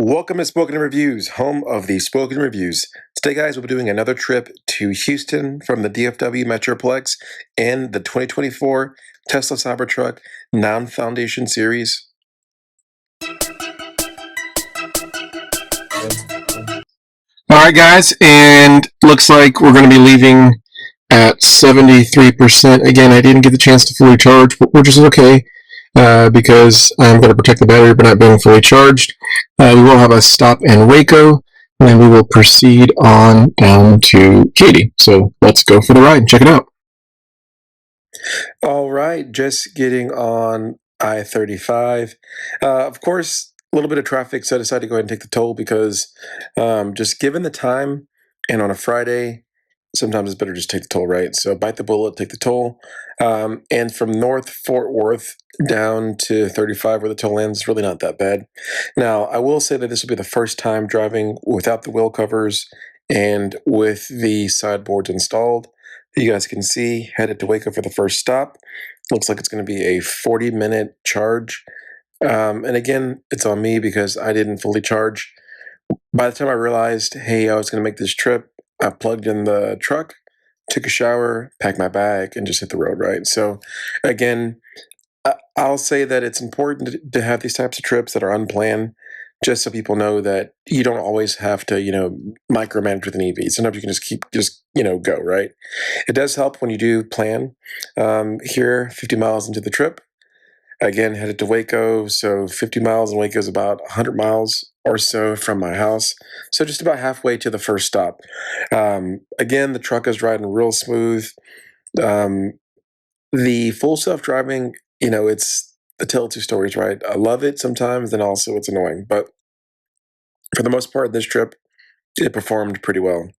Welcome to Spoken Reviews, home of the Spoken Reviews. Today, guys, we'll be doing another trip to Houston from the DFW Metroplex and the 2024 Tesla Cybertruck Non-Foundation Series. All right, guys, and looks like we're going to be leaving at 73%. Again, I didn't get the chance to fully charge, which is okay because I'm going to protect the battery by not being fully charged. We will have a stop in Waco, and then we will proceed on down to Katy. So let's go for the ride and check it out. All right, just getting on I-35. Of course, a little bit of traffic, so I decided to go ahead and take the toll because just given the time and on a Friday, sometimes it's better just take the toll, right? So bite the bullet, take the toll. And from North Fort Worth down to 35 where the toll ends, really not that bad. Now, I will say that this will be the first time driving without the wheel covers and with the sideboards installed. You guys can see, headed to Waco for the first stop. Looks like it's going to be a 40-minute charge. And again, it's on me because I didn't fully charge. By the time I realized, hey, I was going to make this trip, I plugged in the truck, took a shower, packed my bag, and just hit the road, right? So again, I'll say that it's important to have these types of trips that are unplanned, just so people know that you don't always have to, micromanage with an EV. Sometimes you can just go, right? It does help when you do plan. Here, 50 miles into the trip, again, headed to Waco. So 50 miles in Waco is about 100 miles or so from my house. So just about halfway to the first stop. Again, the truck is riding real smooth. The full self-driving, it's the tale of two stories, right? I love it sometimes, and also it's annoying. But for the most part, this trip, it performed pretty well.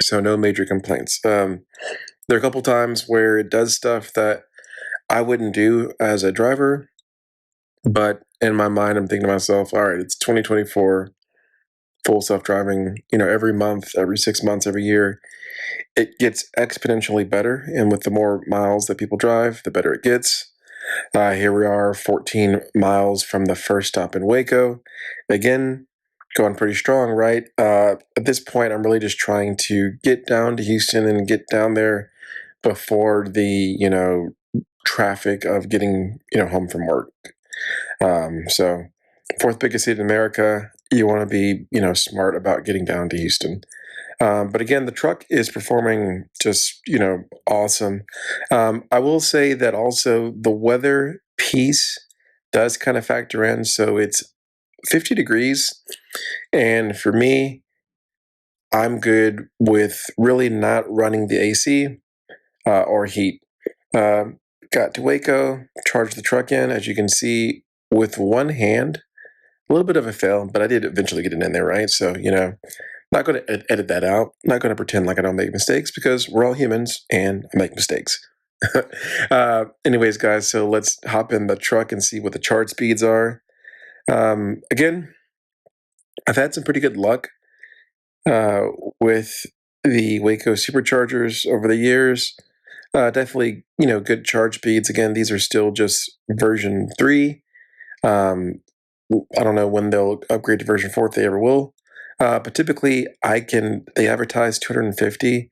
So no major complaints. There are a couple times where it does stuff that I wouldn't do as a driver, but in my mind, I'm thinking to myself, all right, it's 2024, full self-driving, every month, every 6 months, every year, it gets exponentially better. And with the more miles that people drive, the better it gets. Here we are, 14 miles from the first stop in Waco. Again, going pretty strong, right? At this point, I'm really just trying to get down to Houston and get down there before the, traffic of getting, home from work. So fourth biggest city in America, you want to be, smart about getting down to Houston. But again, the truck is performing just, awesome. I will say that also the weather piece does kind of factor in. So it's 50 degrees. And for me, I'm good with really not running the AC or heat. Got to Waco, charged the truck in, as you can see, with one hand. A little bit of a fail, but I did eventually get it in there, right? So, not going to edit that out. Not going to pretend like I don't make mistakes because we're all humans and I make mistakes. Anyways, guys, so let's hop in the truck and see what the charge speeds are. Again, I've had some pretty good luck with the Waco superchargers over the years. Definitely, good charge speeds. Again, these are still just version 3. I don't know when they'll upgrade to version 4 if they ever will. But typically, they advertise 250,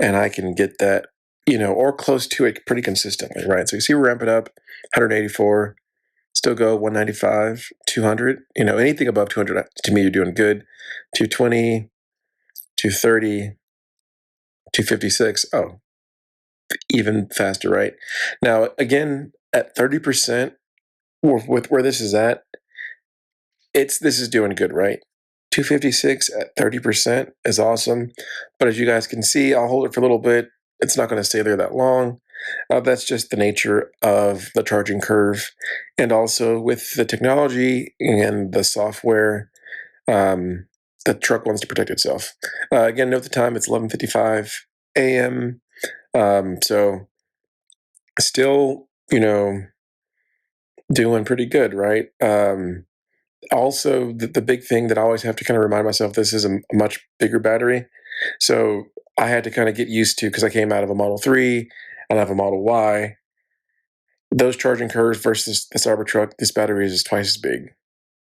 and I can get that, or close to it pretty consistently, right? So you see, we ramp it up, 184, still go 195, 200. Anything above 200 to me, you're doing good. 220, 230, 256. Oh, even faster, right? Now, again, at 30%, with where this is at, this is doing good, right? 256 at 30% is awesome. But as you guys can see, I'll hold it for a little bit. It's not going to stay there that long. That's just the nature of the charging curve. And also with the technology and the software, the truck wants to protect itself. Again, note the time, it's 11:55 a.m. So still, doing pretty good, right? Also, the big thing that I always have to kind of remind myself, this is a much bigger battery. So I had to kind of get used to, because I came out of a Model 3 and I have a Model Y, those charging curves versus the Cybertruck, this battery is twice as big.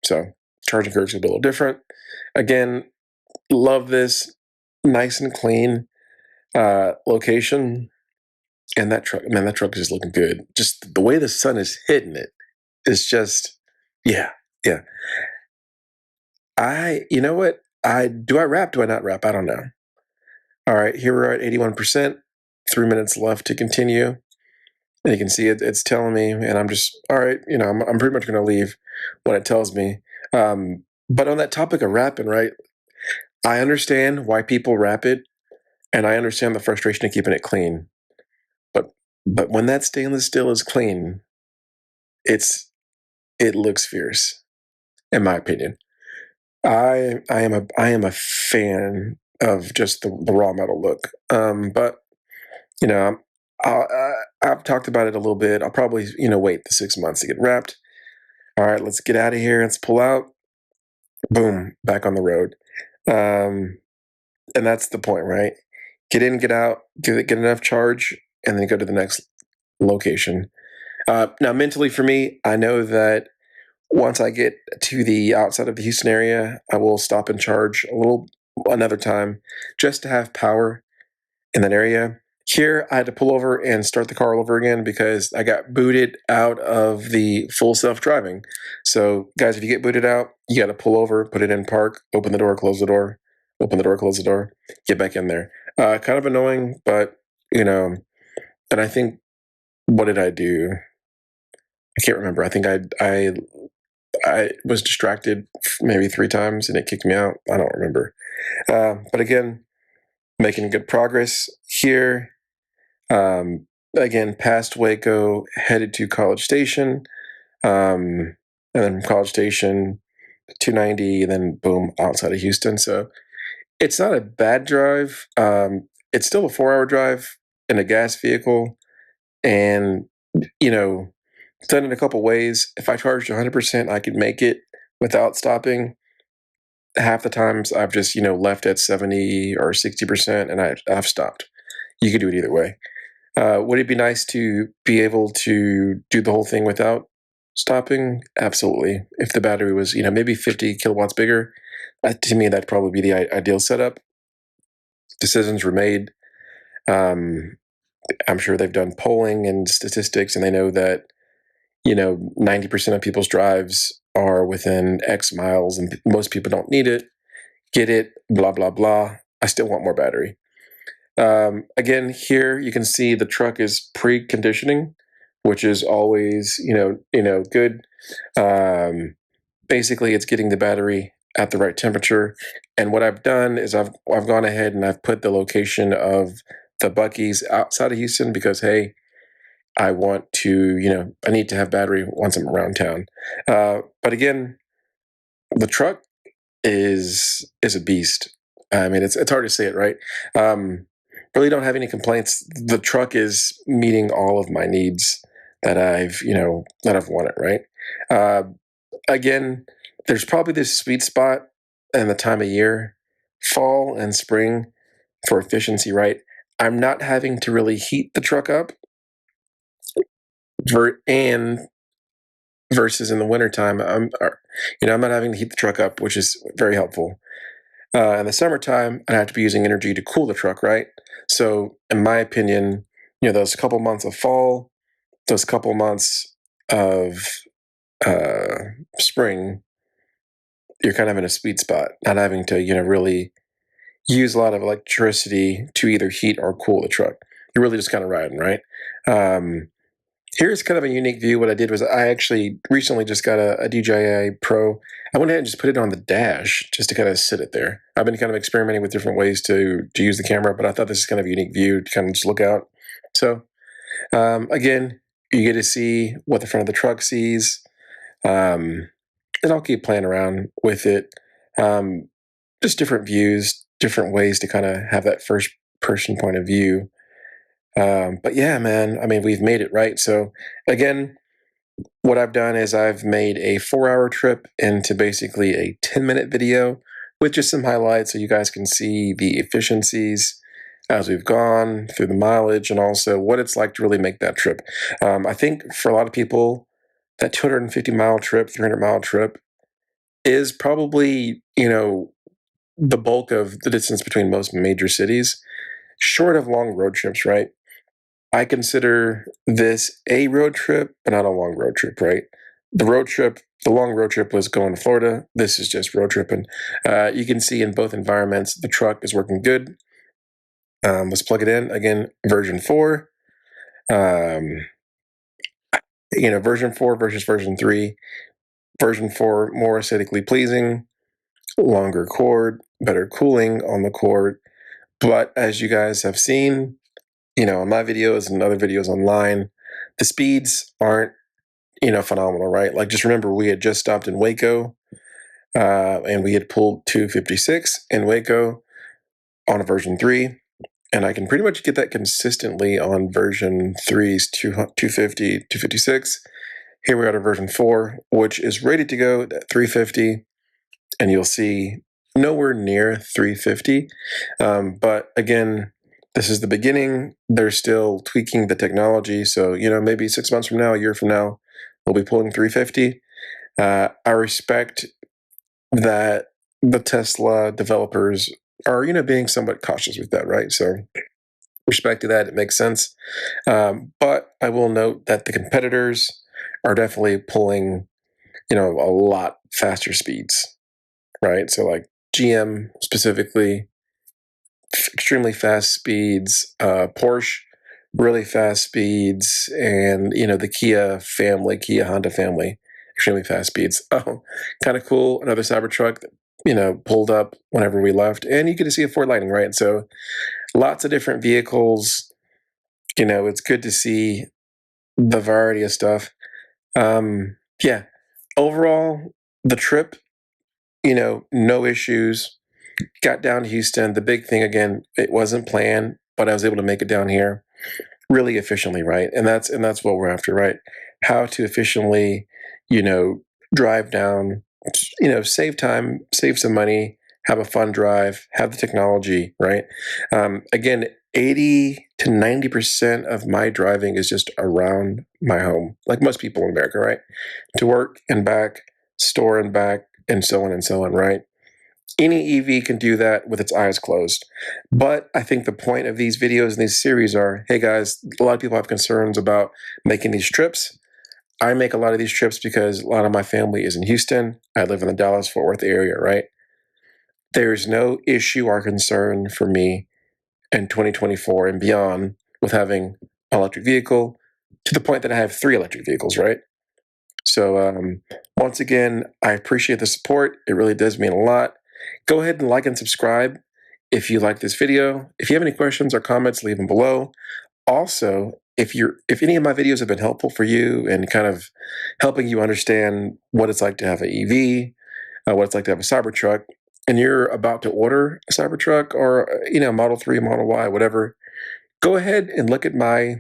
So charging curve's gonna be a little different. Again, love this, nice and clean location. And that truck, man, that truck is looking good. Just the way the sun is hitting it is just, yeah, yeah. You know what? I wrap? Do I not wrap? I don't know. All right, here we're at 81%. 3 minutes left to continue. And you can see it's telling me, and I'm just, all right, I'm pretty much going to leave when it tells me. But on that topic of wrapping, right? I understand why people wrap it, and I understand the frustration of keeping it clean. But but when that stainless steel is clean, it looks fierce, in my opinion. I am a fan of just the raw metal look. But you know, I've talked about it a little bit. I'll probably wait the 6 months to get wrapped. All right, let's get out of here. Let's pull out. Boom, back on the road. Um, and that's the point, right? Get in, get out, get enough charge, and then go to the next location. Now, mentally for me, I know that once I get to the outside of the Houston area, I will stop and charge another time just to have power in that area. Here, I had to pull over and start the car all over again because I got booted out of the full self-driving. So, guys, if you get booted out, you got to pull over, put it in park, open the door, close the door, open the door, close the door, get back in there. Kind of annoying, but and I think, what did I do? I can't remember. I think I was distracted maybe 3 times and it kicked me out. I don't remember. But again, making good progress here. Again, past Waco, headed to College Station, and then from College Station, 290, and then boom, outside of Houston. So it's not a bad drive. It's still a 4-hour drive in a gas vehicle, and you know, done it a couple ways. If I charged 100%, I could make it without stopping. Half the times I've just left at 70 or 60%, and I've stopped. You could do it either way. Would it be nice to be able to do the whole thing without stopping? Absolutely. If the battery was, maybe 50 kilowatts bigger, to me, that'd probably be the ideal setup. Decisions were made. I'm sure they've done polling and statistics, and they know that, 90% of people's drives are within X miles, and most people don't need it, get it, blah, blah, blah. I still want more battery. Again, here you can see the truck is pre-conditioning, which is always, good. Basically, it's getting the battery at the right temperature. And what I've done is I've gone ahead and I've put the location of the Buc-ee's outside of Houston because, hey, I want to, I need to have battery once I'm around town. But again, the truck is a beast. I mean, it's hard to say it, right? Really don't have any complaints. The truck is meeting all of my needs that I've wanted, right? Again, there's probably this sweet spot in the time of year, fall and spring, for efficiency, right? I'm not having to really heat the truck up, and versus in the wintertime, I'm not having to heat the truck up, which is very helpful. In the summertime, I have to be using energy to cool the truck, right? So, in my opinion, those couple months of fall, those couple months of spring, you're kind of in a sweet spot, not having to, really use a lot of electricity to either heat or cool the truck. You're really just kind of riding, right? Here's kind of a unique view. What I did was I actually recently just got a DJI Pro. I went ahead and just put it on the dash just to kind of sit it there. I've been kind of experimenting with different ways to use the camera, but I thought this is kind of a unique view to kind of just look out. So again, you get to see what the front of the truck sees, and I'll keep playing around with it. Just different views, different ways to kind of have that first person point of view. But yeah, man, I mean, we've made it, right? So again, what I've done is I've made a 4-hour trip into basically a 10-minute video with just some highlights so you guys can see the efficiencies as we've gone through the mileage and also what it's like to really make that trip. I think for a lot of people, that 250-mile trip, 300-mile trip is probably, the bulk of the distance between most major cities, short of long road trips, right? I consider this a road trip, but not a long road trip, right? The long road trip was going to Florida. This is just road tripping. You can see in both environments, the truck is working good. Let's plug it in again. Version 4. Um, version 4 versus version 3. Version 4 more aesthetically pleasing, longer cord, better cooling on the cord. But as you guys have seen, in my videos and other videos online, the speeds aren't, phenomenal, right? Like, just remember, we had just stopped in Waco, and we had pulled 256 in Waco on a version 3. And I can pretty much get that consistently on version 3's 250, 256. Here we are at version 4, which is ready to go at 350. And you'll see nowhere near 350. But again, this is the beginning. They're still tweaking the technology. So, maybe 6 months from now, a year from now, we'll be pulling 350. I respect that the Tesla developers are, being somewhat cautious with that, right? So, respect to that, it makes sense. But I will note that the competitors are definitely pulling, a lot faster speeds, right? So, like GM specifically, extremely fast speeds, Porsche, really fast speeds, and the Kia Honda family, extremely fast speeds. Oh, kind of cool. Another Cybertruck that pulled up whenever we left, and you get to see a Ford Lightning, right? So lots of different vehicles. It's good to see the variety of stuff. Yeah, overall, the trip, no issues. Got down to Houston. The big thing again, it wasn't planned, but I was able to make it down here really efficiently, right? And that's what we're after, right? How to efficiently, you know, drive down, save time, save some money, have a fun drive, have the technology, right? Again, 80 to 90% of my driving is just around my home, like most people in America, right? To work and back, store and back, and so on, right? Any EV can do that with its eyes closed. But I think the point of these videos and these series are, hey guys, a lot of people have concerns about making these trips. I make a lot of these trips because a lot of my family is in Houston. I live in the Dallas-Fort Worth area, right? There's no issue or concern for me in 2024 and beyond with having an electric vehicle, to the point that I have 3 electric vehicles, right? So, once again, I appreciate the support. It really does mean a lot. Go ahead and like and subscribe if you like this video. If you have any questions or comments, leave them below. Also, if any of my videos have been helpful for you and kind of helping you understand what it's like to have an EV, what it's like to have a Cybertruck, and you're about to order a Cybertruck or Model 3, Model Y, whatever, go ahead and look at my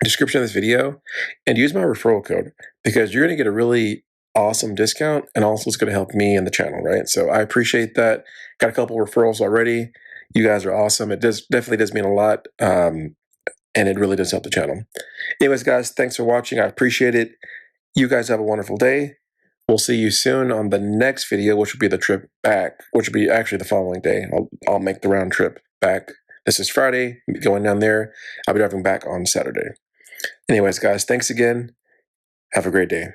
description of this video and use my referral code, because you're going to get a really awesome discount, and also it's going to help me and the channel, right? So I appreciate that. Got a couple referrals already. You guys are awesome. It definitely does mean a lot, and it really does help the channel. Anyways, guys, thanks for watching. I appreciate it. You guys have a wonderful day. We'll see you soon on the next video, which will be the trip back, which will be actually the following day. I'll make the round trip back. This is Friday, going down there. I'll be driving back on Saturday. Anyways, guys, thanks again. Have a great day.